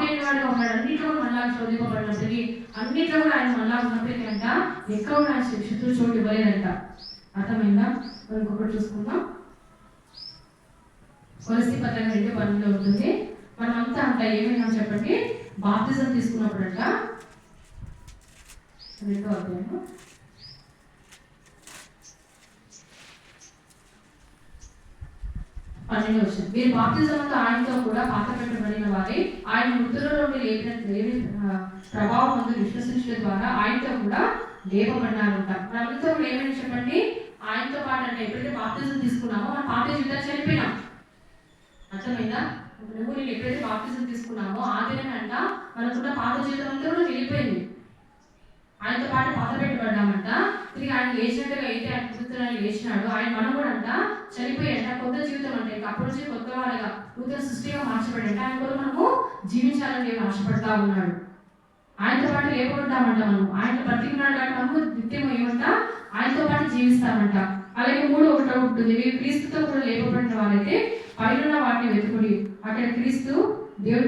లేని వాడుగా ఉన్నాడు. అన్నింటిలో మళ్ళా శోధింపబడినప్పటికీ, అన్నింటిలో కూడా ఆయన మళ్ళా ఉన్నప్పటికీ అంట ఎక్కడ కూడా ఆయన శత్రువు చోటు ఇవ్వలేదంట. అర్థమైందా? ఇంకొకటి చూసుకుందాం. కొలస్సీ పత్రిక 2:12 ఉంటుంది. మనమంతా అంట ఏమైనా చెప్పండి, బాప్తిజం తీసుకున్నప్పుడు అంట 2వ అధ్యాయం 12 వచనం. మీరు బాప్తిజంతో ఆయనతో కూడా పాతపెట్టబడిన వారే ఆయన మృతుల నుండి లేపిన ప్రభావం ముందు విశ్వసించడం ద్వారా ఆయనతో కూడా లేపబడినారంట. మనతో కూడా ఏమైనా చెప్పండి, ఆయనతో పాటు అంటే ఎప్పుడైతే బాప్తిజం తీసుకున్నామో మన పాత జీవితాలు చనిపోయినాం. అర్థమైందా? నువ్వు నేను ఎప్పుడైతే బాప్తిజం తీసుకున్నామో ఆ దినమే అంట మనకున్న పాత జీవితం అంతా కూడా వెళ్ళిపోయింది. ఆయనతో పాటు పాత పెట్టబడ్డామంట. తిరిగి ఆయన లేచినట్టుగా అయితే ఆయన పుత్రులను లేచినాడు. ఆయన మనం కూడా అంట చనిపోయాడంట. కొత్త జీవితం అంటే అప్పటి నుంచి కొత్త వారిగా నూతన సృష్టిగా మార్చబడంట. ఆయన కూడా మనము జీవించాలని నేను ఆశపడతా ఉన్నాడు. ఆయనతో పాటు లేపబడ్డామంట. మనం ఆయన బ్రతికున్నాడు కాబట్టి మనము నిత్యం ఏమంట ఆయనతో పాటు జీవిస్తామంట. అలాగే 3:1 ఉంటుంది. మీరు క్రీస్తుతో కూడా లేపబడిన వారైతే పైన వాటిని వెతుకుడి, అక్కడ క్రీస్తు దేవుడి